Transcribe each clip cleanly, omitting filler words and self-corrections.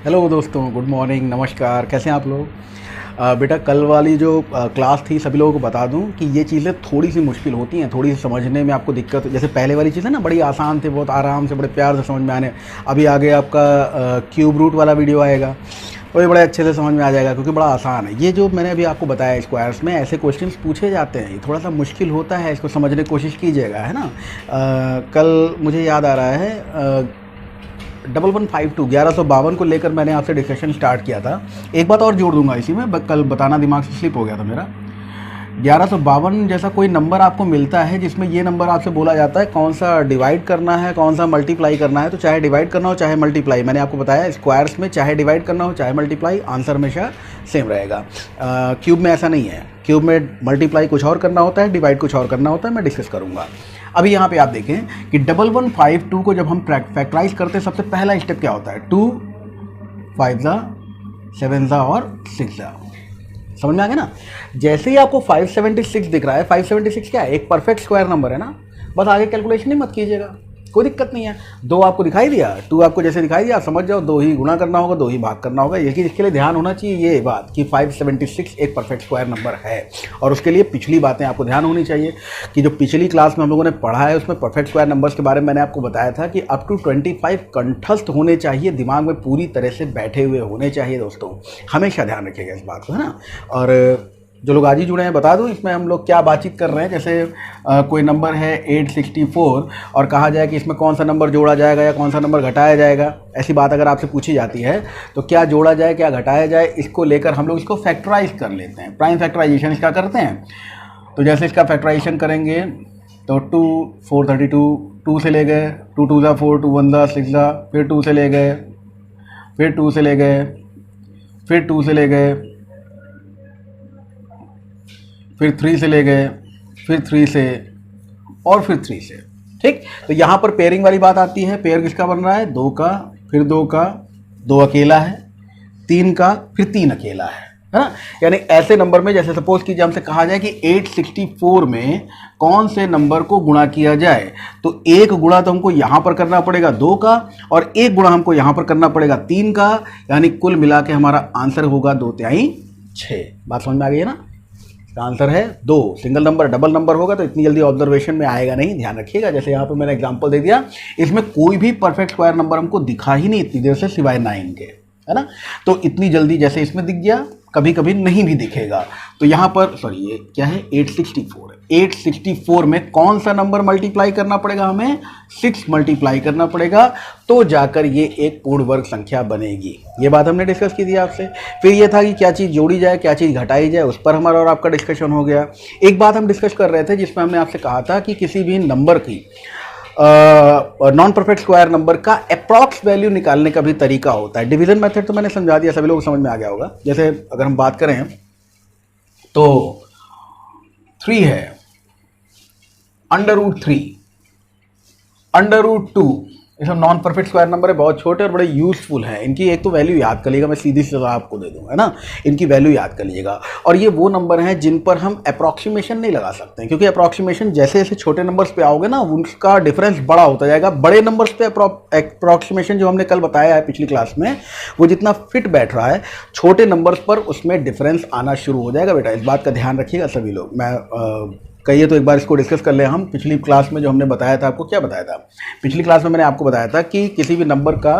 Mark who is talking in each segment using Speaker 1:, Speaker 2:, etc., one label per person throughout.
Speaker 1: Hello दोस्तों, good morning, नमस्कार। कैसे हैं आप लोग? बेटा, कल वाली जो क्लास थी सभी लोगों को बता दूं कि ये चीज़ें थोड़ी सी मुश्किल होती हैं, थोड़ी सी समझने में आपको दिक्कत। जैसे पहले वाली चीज़ें ना बड़ी आसान थे, बहुत आराम से बड़े प्यार से समझ में आने। अभी आगे आपका क्यूब रूट वाला वीडियो आएगा, वो भी बड़े अच्छे से समझ में आ जाएगा क्योंकि बड़ा आसान है। ये जो मैंने अभी आपको बताया स्क्वायर्स में ऐसे क्वेश्चंस पूछे जाते हैं, ये थोड़ा सा मुश्किल होता है, इसको समझने की कोशिश कीजिएगा, है ना। कल मुझे याद आ रहा है 1152 1152 को लेकर मैंने आपसे डिस्कशन स्टार्ट किया था। एक बात और जोड़ दूंगा इसी में, कल बताना दिमाग से स्लिप हो गया था मेरा। 1152 जैसा कोई नंबर आपको मिलता है जिसमें ये नंबर आपसे बोला जाता है कौन सा डिवाइड करना है, कौन सा मल्टीप्लाई करना है। तो चाहे डिवाइड करना हो चाहे मल्टीप्लाई, मैंने आपको बताया स्क्वायर्स में चाहे डिवाइड करना हो चाहे मल्टीप्लाई, आंसर हमेशा सेम रहेगा। क्यूब में ऐसा नहीं है। क्यूब में मल्टीप्लाई कुछ और करना होता है, डिवाइड कुछ और करना होता है, मैं डिस्कस करूँगा। अभी यहाँ पे आप देखें कि 1152 को जब हम फैक्टराइज करते हैं, सबसे पहला स्टेप क्या होता है? 2 5 7 और 6। समझ में आ गया ना। जैसे ही आपको 576 दिख रहा है, 576 क्या है? एक परफेक्ट स्क्वायर नंबर है ना। बस आगे कैलकुलेशन ही मत कीजिएगा, कोई दिक्कत नहीं है। 2 आपको दिखाई दिया, 2 आपको जैसे दिखाई दिया, समझ जाओ 2 ही गुणा करना होगा, 2 ही भाग करना होगा। यही इसके लिए ध्यान होना चाहिए ये बात कि 576 एक परफेक्ट स्क्वायर नंबर है। और उसके लिए पिछली बातें आपको ध्यान होनी चाहिए कि जो पिछली क्लास में हम लोगों ने पढ़ा है उसमें परफेक्ट स्क्वायर नंबर्स के बारे में मैंने आपको बताया था कि अप टू 25 कंठस्थ होने चाहिए, दिमाग में पूरी तरह से बैठे हुए होने चाहिए। दोस्तों हमेशा ध्यान रखिएगा इस बात को, है ना। और जो लोग आज ही जुड़े हैं बता दूं इसमें हम लोग क्या बातचीत कर रहे हैं। जैसे कोई नंबर है 864 और कहा जाए कि इसमें कौन सा नंबर जोड़ा जाएगा या कौन सा नंबर घटाया जाएगा, ऐसी बात अगर आपसे पूछी जाती है तो क्या जोड़ा जाए क्या घटाया जाए, इसको लेकर हम लोग इसको फैक्टराइज कर लेते हैं। प्राइम फैक्टराइजेशन इसका करते हैं। तो जैसे इसका फैक्टराइजेशन करेंगे तो 2 432, 2 से ले गए, 2 2 4, 2 1 6, फिर 2 से ले गए, फिर 2 से ले गए, फिर 2 से ले गए, फिर 3 से ले गए, फिर 3 से और फिर 3 से। ठीक, तो यहाँ पर पेयरिंग वाली बात आती है। पेयर किसका बन रहा है? 2 का, फिर 2 का, 2 अकेला है, 3 का, फिर 3 अकेला है ना। यानी ऐसे नंबर में जैसे सपोज कीजिए हमसे कहा जाए कि 864 में कौन से नंबर को गुणा किया जाए, तो एक गुणा तो हमको यहाँ पर करना पड़ेगा 2 का और एक गुणा हमको यहाँ पर करना पड़ेगा 3 का, यानी कुल मिला के हमारा आंसर होगा 2 तिहाई 6। बात समझ में आ गई है ना। इसका आंसर है 2। सिंगल नंबर डबल नंबर होगा तो इतनी जल्दी ऑब्जर्वेशन में आएगा नहीं, ध्यान रखिएगा। जैसे यहाँ पे मैंने एग्जांपल दे दिया, इसमें कोई भी परफेक्ट स्क्वायर नंबर हमको दिखा ही नहीं इतनी देर से सिवाय 9 के, है ना। तो इतनी जल्दी जैसे इसमें दिख गया, कभी कभी नहीं भी दिखेगा। तो यहाँ पर सॉरी ये क्या है? 864 में कौन सा नंबर मल्टीप्लाई करना पड़ेगा? हमें 6 मल्टीप्लाई करना पड़ेगा, तो जाकर ये एक पूर्ण वर्ग संख्या बनेगी। ये बात हमने डिस्कस की थी आपसे। फिर ये था कि क्या चीज़ जोड़ी जाए क्या चीज़ घटाई जाए, उस पर हमारा और आपका डिस्कशन हो गया। एक बात हम डिस्कस कर रहे थे जिसमें हमने आपसे कहा था कि किसी भी नंबर की नॉन परफेक्ट स्क्वायर नंबर का अप्रॉक्स वैल्यू निकालने का भी तरीका होता है। डिवीजन मेथड तो मैंने समझा दिया, सभी लोगों को समझ में आ गया होगा। जैसे अगर हम बात करें तो 3 है, √3, √2, ये सब नॉन परफेक्ट स्क्वायर नंबर है, बहुत छोटे और बड़े यूजफुल हैं। इनकी एक तो वैल्यू याद कर लीजिएगा, मैं सीधी सलाह आपको दे दूंगा, है ना। इनकी वैल्यू याद कर लीजिएगा। और ये वो नंबर हैं जिन पर हम अप्रॉक्सीमेशन नहीं लगा सकते हैं, क्योंकि अप्रॉक्सीमेशन जैसे जैसे छोटे नंबर्स पे आओगे ना उनका डिफरेंस बड़ा होता जाएगा। बड़े नंबर्स पे अप्रॉक्सीमेशन जो हमने कल बताया है पिछली क्लास में, वो जितना फिट बैठ रहा है, छोटे नंबर्स पर उसमें डिफरेंस आना शुरू हो जाएगा। बेटा इस बात का ध्यान रखिएगा सभी लोग। मैं कहिए तो एक बार इसको डिस्कस कर ले हम। पिछली क्लास में जो हमने बताया था, आपको क्या बताया था? पिछली क्लास में मैंने आपको बताया था कि किसी भी नंबर का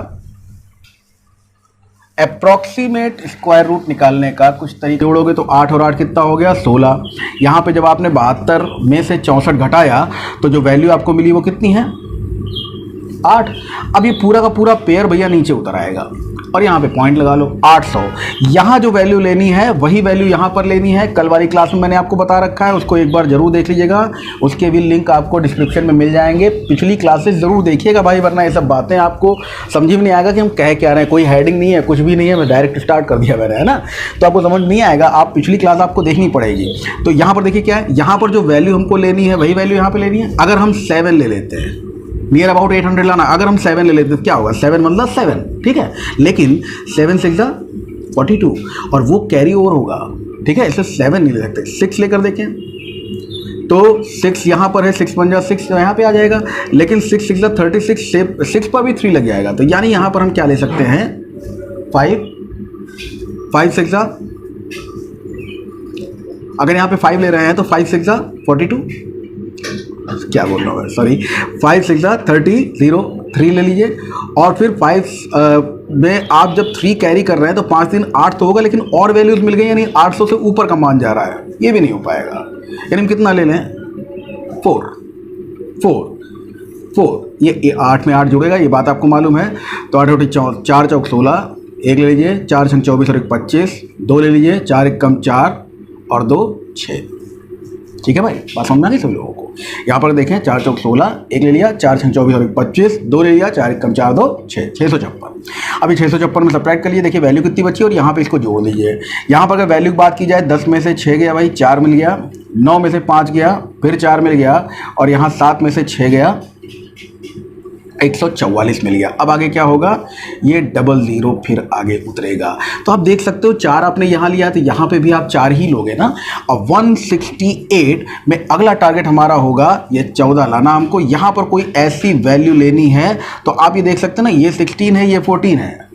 Speaker 1: अप्रॉक्सीमेट स्क्वायर रूट निकालने का कुछ तरीके जोड़ोगे तो 8 और 8 कितना हो गया? 16। यहाँ पे जब आपने 72 में से 64 घटाया तो जो वैल्यू आपको मिली वो कितनी है? 8। अब ये पूरा का पूरा पेयर भैया नीचे उतर आएगा और यहाँ पे पॉइंट लगा लो 800। यहाँ जो वैल्यू लेनी है वही वैल्यू यहाँ पर लेनी है। कल वाली क्लास में मैंने आपको बता रखा है, उसको एक बार जरूर देख लीजिएगा। उसके भी लिंक आपको डिस्क्रिप्शन में मिल जाएंगे। पिछली क्लासेस जरूर देखिएगा भाई, वरना ये सब बातें आपको समझ में नहीं आएगा कि हम कह क्या रहे हैं। कोई हेडिंग नहीं है, कुछ भी नहीं है, मैं डायरेक्ट स्टार्ट कर दिया मैंने, है ना। तो आपको समझ नहीं आएगा, आप पिछली क्लास आपको देखनी पड़ेगी। तो यहाँ पर देखिए क्या है, यहाँ पर जो वैल्यू हमको लेनी है वही वैल्यू यहाँ पर लेनी है। अगर हम 7 ले लेते हैं, नियर अबाउट 800 लाना, अगर हम 7 ले लेते हैं तो क्या होगा? 7 मतलब 7, ठीक है। लेकिन 7 6 42 और वो कैरी ओवर होगा, ठीक है। इसे 7 नहीं ले सकते, 6 लेकर देखें तो 6 यहाँ पर है, 6 1 6 तो यहाँ पे आ जाएगा। लेकिन 6 6 36, 6 पर भी 3 लग जाएगा। तो यानी यहाँ पर हम क्या ले सकते हैं? 5 5 6 अगर यहाँ पे 5 ले रहे हैं तो 5 6 42, क्या बोल रहा हूँ सॉरी, 5 6 30 0 3 ले लीजिए। और फिर 5 में आप जब 3 कैरी कर रहे हैं तो 5 3 8 तो होगा, लेकिन और वैल्यूज मिल गई, यानी 800 से ऊपर का मान जा रहा है, ये भी नहीं हो पाएगा। यानी हम कितना ले लें, 4 4 4, ये 8 में 8 जुड़ेगा, ये बात आपको मालूम है। तो 8 8 4 चौक 16, 1 ले लीजिए, 4 6 24 और 1 25, 2 ले लीजिए, 4 1 कम 4 और 2 6। ठीक है भाई, बात समझ में आ गई सभी लोगों को। यहाँ पर देखें 4 चौक 16, 1 ले लिया, 4 6 24 और 1 25, 2 ले लिया, 4 1 कम 4 2 6, 656। अभी 656 में सब्ट्रैक्ट कर लिए, देखिए वैल्यू कितनी बची और यहाँ पे इसको जोड़ दीजिए। यहाँ पर अगर वैल्यू की बात की जाए, 10 में से 6 गया भाई, 4 मिल गया, 9 में से 5 गया, फिर 4 मिल गया, और यहाँ 7 में से 6 गया, 144 मिल गया। अब आगे क्या होगा, ये 00 फिर आगे उतरेगा। तो आप देख सकते हो 4 आपने यहाँ लिया तो यहाँ पे भी आप 4 ही लोगे ना। अब 168 में अगला टारगेट हमारा होगा ये 14 लाना हमको। यहाँ पर कोई ऐसी वैल्यू लेनी है तो आप ये देख सकते हैं ना, ये 16 है, ये 14 है,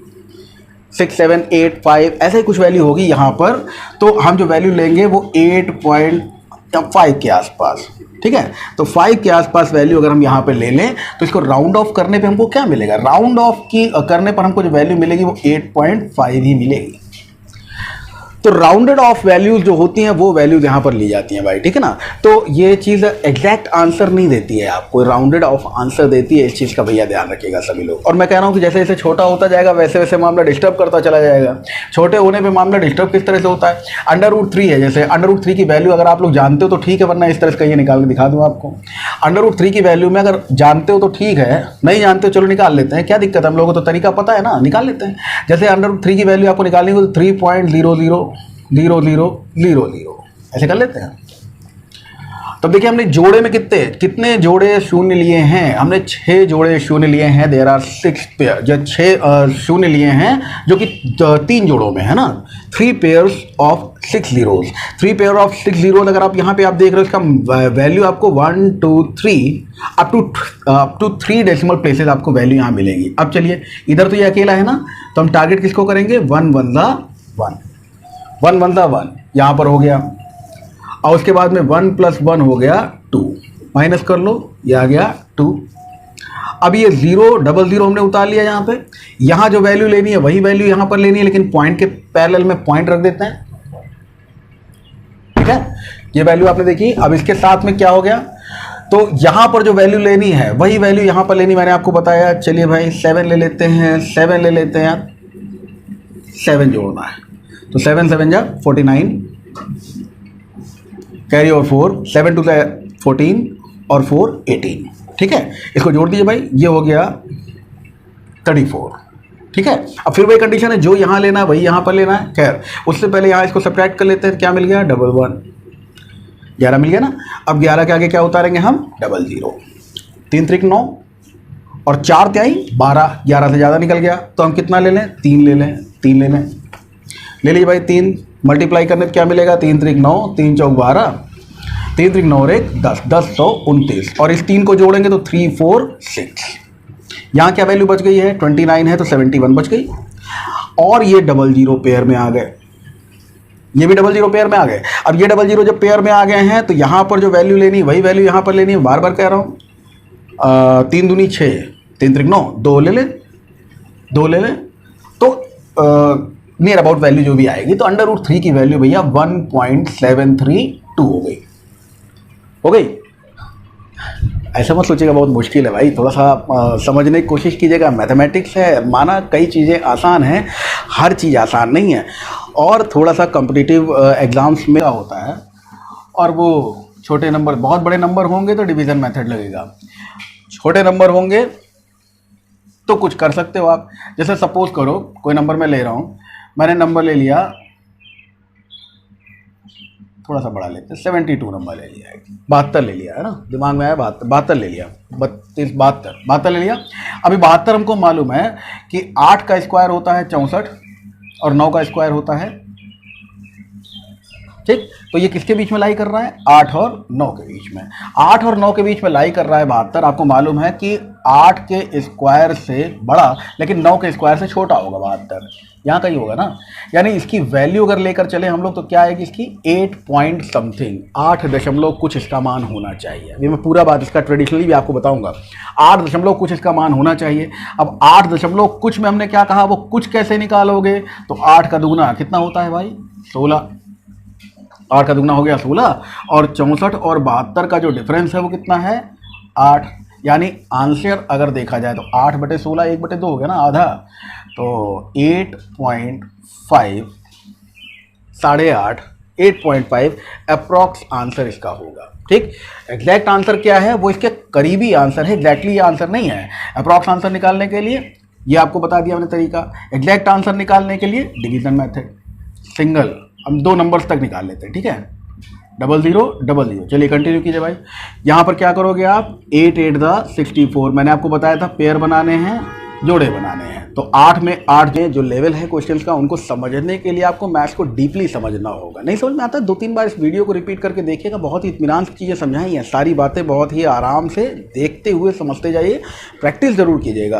Speaker 1: 6 7 8 5 ऐसे ही कुछ वैल्यू होगी यहाँ पर। तो हम जो वैल्यू लेंगे वो 8.5 के आसपास, ठीक है। तो 5 के आसपास वैल्यू अगर हम यहाँ पे ले लें तो इसको राउंड ऑफ करने पे हमको क्या मिलेगा, राउंड ऑफ की करने पर हमको जो वैल्यू मिलेगी वो 8.5 ही मिलेगी। तो राउंडेड ऑफ वैल्यूज जो होती हैं वो वैल्यूज यहाँ पर ली जाती हैं भाई, ठीक है ना। तो ये चीज़ एग्जैक्ट आंसर नहीं देती है आपको, राउंडेड ऑफ आंसर देती है। इस चीज़ का भैया ध्यान रखिएगा सभी लोग। और मैं कह रहा हूँ कि जैसे जैसे छोटा होता जाएगा वैसे वैसे मामला डिस्टर्ब करता चला जाएगा। छोटे होने पर मामला डिस्टर्ब किस तरह से होता है, √3 है, जैसे √3 की वैल्यू अगर आप लोग जानते हो तो ठीक है, वरना इस तरह से कहीं निकाल के दिखा दूँ आपको। √3 की वैल्यू में अगर जानते हो तो ठीक है, नहीं जानते हो चलो निकाल लेते हैं, क्या दिक्कत है, हम लोगों को तो तरीका पता है ना, निकाल लेते हैं। जैसे √3 की वैल्यू आपको निकालनी हो तो 3.000000 ऐसे कर लेते हैं। तब देखिए हमने जोड़े में कितने जोड़े शून्य लिए हैं, हमने 6 जोड़े शून्य लिए हैं। देयर आर 6 पेयर, जो 6 शून्य लिए हैं जो कि 3 जोड़ों में है ना, 3 pairs of 6 zeros। 3 pair of 6 zeros अगर आप यहाँ पे आप देख रहे हो, इसका वैल्यू आपको 1 2 3 अप टू 3 डेसिमल प्लेसेस आपको वैल्यू यहाँ मिलेगी। अब चलिए इधर तो ये अकेला है ना, तो हम टारगेट किसको करेंगे, 1 1 1 यहाँ पर हो गया, और उसके बाद में 1 + 1 हो गया 2, माइनस कर लो, ये आ गया 2। अब ये 0 हमने उतार लिया यहाँ पे। यहाँ जो वैल्यू लेनी है वही वैल्यू यहाँ पर लेनी है, लेकिन पॉइंट के पैरेलल में पॉइंट रख देते हैं, ठीक है। ये वैल्यू आपने देखी। अब इसके साथ में क्या हो गया, तो यहाँ पर जो वैल्यू लेनी है वही वैल्यू यहाँ पर लेनी, मैंने आपको बताया। चलिए भाई 7 ले लेते हैं, 7 ले लेते हैं, 7 जोड़ना है तो 7 7 जा 49, कैरी और 4, 7 2 14 और 4 18, ठीक है। इसको जोड़ दीजिए भाई, ये हो गया 34, ठीक है। अब फिर वही कंडीशन है, जो यहाँ लेना है वही यहाँ पर लेना है। खैर उससे पहले यहाँ इसको सब्ट्रैक्ट कर लेते हैं, क्या मिल गया, 11 11 मिल गया ना। अब 11 के आगे क्या उतारेंगे हम, 00, 3 3 9 और 4 त्याई 12, 11 से ज़्यादा निकल गया तो हम कितना ले लें, 3 ले लें, 3 ले लें, ले लीजिए भाई। 3 मल्टीप्लाई करने पर क्या मिलेगा, 3 3 9, 3 4 12, 3 3 9 और 1 10, 10 129, और इस 3 को जोड़ेंगे तो 3 4 6। यहाँ क्या वैल्यू बच गई है, 29 है तो 71 बच गई। और ये 00 पेयर में आ गए, ये भी 00 पेयर में आ गए। अब ये 00 जब पेयर में आ गए हैं तो यहाँ पर जो वैल्यू लेनी वही वैल्यू यहाँ पर लेनी है। बार बार कह रहा हूँ, 3 दूनी 6, 3 3 9, 2 ले लें, 2 ले लें, तो नियर अबाउट वैल्यू जो भी आएगी, तो √3 की वैल्यू भैया 1.732 हो गई। ऐसा मत सोचिएगा बहुत मुश्किल है भाई, थोड़ा सा समझने की कोशिश कीजिएगा। मैथमेटिक्स है, माना कई चीज़ें आसान हैं, हर चीज़ आसान नहीं है। और थोड़ा सा कॉम्पिटिटिव एग्ज़ाम्स में होता है, और वो छोटे नंबर, बहुत बड़े नंबर होंगे तो डिवीज़न मेथड लगेगा, छोटे नंबर होंगे तो कुछ कर सकते हो आप। जैसे सपोज करो कोई नंबर मैं ले रहा हूँ, मैंने नंबर ले लिया, थोड़ा सा बड़ा लेते हैं, 72 नंबर ले लिया है, 72 ले लिया है ना, दिमाग में आया 72 ले लिया, 32 72 ले लिया। अभी 72 हमको मालूम है कि 8 का स्क्वायर होता है 64 और 9 का स्क्वायर होता है ठीक। तो ये किसके बीच में लाई कर रहा है? 8 और 9 के बीच में। 8 और 9 के बीच में लाई कर रहा है 72। आपको मालूम है कि 8 के स्क्वायर से बड़ा लेकिन 9 के स्क्वायर से छोटा होगा 72, यहाँ कहीं होगा ना। यानी इसकी वैल्यू अगर लेकर चले हम लोग तो क्या आएगी इसकी 8 पॉइंट समथिंग, 8 दशमलव कुछ इसका मान होना चाहिए। अभी मैं पूरा बात इसका ट्रेडिशनली भी आपको बताऊंगा। 8 दशमलव कुछ इसका मान होना चाहिए। अब 8 दशमलव कुछ में हमने क्या कहा, वो कुछ कैसे निकालोगे? तो 8 का दुगुना कितना होता है भाई? 16। 8 का दुगुना हो गया 16 और 64 और 72 का जो डिफरेंस है वो कितना है? 8। यानी आंसर अगर देखा जाए तो 8/16 1/2 हो गया ना, आधा। तो 8.5 8.5 8.5 अप्रॉक्स आंसर इसका होगा। ठीक। एग्जैक्ट आंसर क्या है? वो इसके करीबी आंसर है, एग्जैक्टली ये आंसर नहीं है। अप्रॉक्स आंसर निकालने के लिए ये आपको बता दिया मैंने तरीका। एग्जैक्ट आंसर निकालने के लिए डिवीजन मेथड, सिंगल, हम 2 नंबर्स तक निकाल लेते हैं। ठीक है, 00 00। चलिए कंटिन्यू कीजिए भाई। यहाँ पर क्या करोगे आप? 8 8 64। मैंने आपको बताया था पेयर बनाने हैं, जोड़े बनाने हैं। तो 8 में 8 जो लेवल है क्वेश्चंस का उनको समझने के लिए आपको मैथ्स को डीपली समझना होगा। नहीं समझ में आता है 2-3 बार इस वीडियो को रिपीट करके देखिएगा। बहुत ही इत्मीनान से चीज़ें समझाई हैं, सारी बातें बहुत ही आराम से देखते हुए समझते जाइए। प्रैक्टिस जरूर कीजिएगा।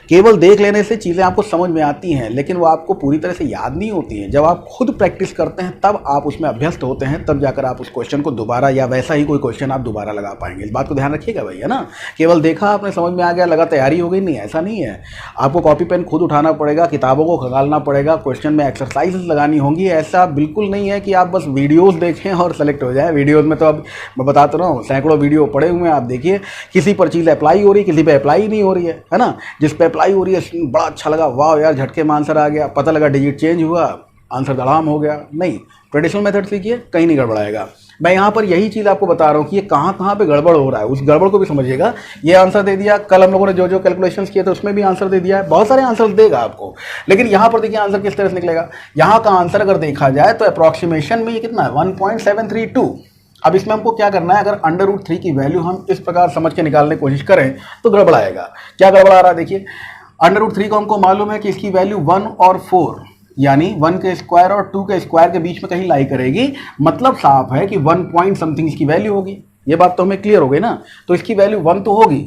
Speaker 1: केवल देख लेने से चीज़ें आपको समझ में आती हैं लेकिन वो आपको पूरी तरह से याद नहीं होती हैं। जब आप खुद प्रैक्टिस करते हैं तब आप उसमें अभ्यस्त होते हैं, तब जाकर आप उस क्वेश्चन को दोबारा या वैसा ही कोई क्वेश्चन आप दोबारा लगा पाएंगे। इस बात को ध्यान रखिएगा भाई, है ना। केवल देखा आपने समझ में आ गया लगा तैयारी हो गई, नहीं, ऐसा नहीं है। आपको कॉपी पेन खुद उठाना पड़ेगा, किताबों को खंगालना पड़ेगा, क्वेश्चन में एक्सरसाइजेस लगानी होंगी। ऐसा बिल्कुल नहीं है कि आप बस वीडियोस देखें और सेलेक्ट हो जाए। वीडियोस में तो अब मैं बताता रहा हूँ सैकड़ों वीडियो पड़े हुए हैं। आप देखिए किसी पर चीज़ अप्लाई हो रही है, किसी पे अप्लाई नहीं हो रही है ना। जिस पे अप्लाई हो रही है बड़ा अच्छा लगा, वाह यार झटके में आंसर आ गया, पता लगा डिजिट चेंज हुआ, आंसर धड़ाम हो गया। नहीं, ट्रेडिशनल मेथड सीखिए, कहीं नहीं गड़बड़ाएगा। मैं यहाँ पर यही चीज़ आपको बता रहा हूँ कि ये कहाँ कहाँ पे गड़बड़ हो रहा है, उस गड़बड़ को भी समझिएगा। ये आंसर दे दिया, कल हम लोगों ने जो जो कैलकुलेशंस किए थे उसमें भी आंसर दे दिया है, बहुत सारे आंसर देगा आपको। लेकिन यहाँ पर देखिए आंसर किस तरह से निकलेगा। यहाँ का आंसर अगर देखा जाए तो अप्रॉक्सीमेशन में ये कितना है? 1.732। अब इसमें हमको क्या करना है? अगर √3 की वैल्यू हम इस प्रकार समझ के निकालने की कोशिश करें तो गड़बड़ आएगा। क्या गड़बड़ आ रहा है देखिए, √3 को हमको मालूम है कि इसकी वैल्यू 1 और 4 यानी 1 के स्क्वायर और 2 के स्क्वायर के बीच में कहीं लाई करेगी। मतलब साफ है कि 1 पॉइंट समथिंग इसकी वैल्यू होगी। ये बात तो हमें क्लियर हो गई ना। तो इसकी वैल्यू 1 तो होगी,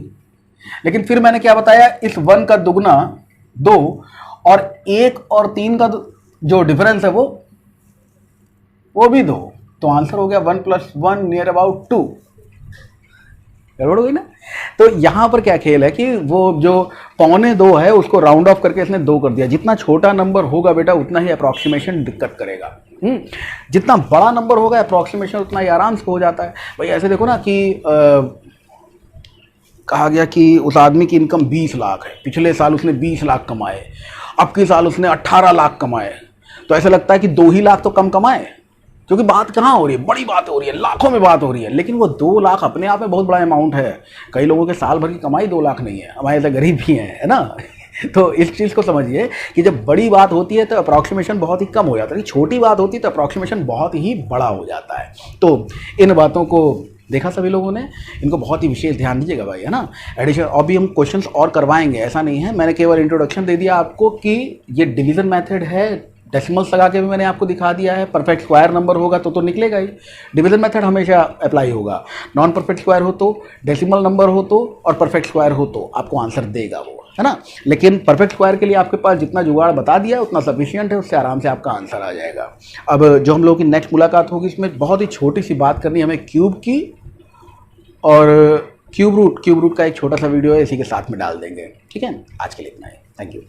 Speaker 1: लेकिन फिर मैंने क्या बताया, इस 1 का दुगना 2 और 1 और 3 का जो डिफरेंस है वो भी 2। तो आंसर हो गया 1 + 1 नियर अबाउट 2। गड़बड़ हो गई ना। तो यहां पर क्या खेल है कि वो जो 1.25 है उसको राउंड ऑफ करके इसने 2 कर दिया। जितना छोटा नंबर होगा बेटा उतना ही अप्रॉक्सीमेशन दिक्कत करेगा। जितना बड़ा नंबर होगा अप्रॉक्सीमेशन उतना ही आराम से हो जाता है भाई। ऐसे देखो ना कि कहा गया कि उस आदमी की इनकम 20 लाख है, पिछले साल उसने 20 लाख कमाए, अब के साल उसने 18 लाख कमाए। तो ऐसा लगता है कि 2 ही लाख तो कम कमाए, क्योंकि बात कहाँ हो रही है, बड़ी बात हो रही है, लाखों में बात हो रही है। लेकिन वो 2 लाख अपने आप में बहुत बड़ा अमाउंट है। कई लोगों के साल भर की कमाई 2 लाख नहीं है, हमारे ऐसे गरीब भी हैं, है ना। तो इस चीज़ को समझिए कि जब बड़ी बात होती है तो अप्रॉक्सीमेशन बहुत ही कम हो जाता है, छोटी बात होती है तो अप्रॉक्सीमेशन बहुत ही बड़ा हो जाता है। तो इन बातों को देखा सभी लोगों ने, इनको बहुत ही विशेष ध्यान दीजिएगा भाई, है ना। एडिशन अभी हम क्वेश्चंस और करवाएंगे, ऐसा नहीं है। मैंने केवल इंट्रोडक्शन दे दिया आपको कि ये डिवीजन मेथड है, डेसिमल्स लगा के भी मैंने आपको दिखा दिया है। परफेक्ट स्क्वायर नंबर होगा तो निकलेगा ही। डिवीजन मेथड हमेशा अप्लाई होगा। नॉन परफेक्ट स्क्वायर हो तो, डेसिमल नंबर हो तो और परफेक्ट स्क्वायर हो तो आपको आंसर देगा वो, है ना। लेकिन परफेक्ट स्क्वायर के लिए आपके पास जितना जुगाड़ बता दिया उतना सफिशिएंट है, उससे आराम से आपका आंसर आ जाएगा। अब जो हम लोगों की नेक्स्ट मुलाकात होगी इसमें बहुत ही छोटी सी बात करनी है हमें क्यूब की, और क्यूब रूट का एक छोटा सा वीडियो है, इसी के साथ में डाल देंगे। ठीक है, आज के लिए इतना ही। Thank you.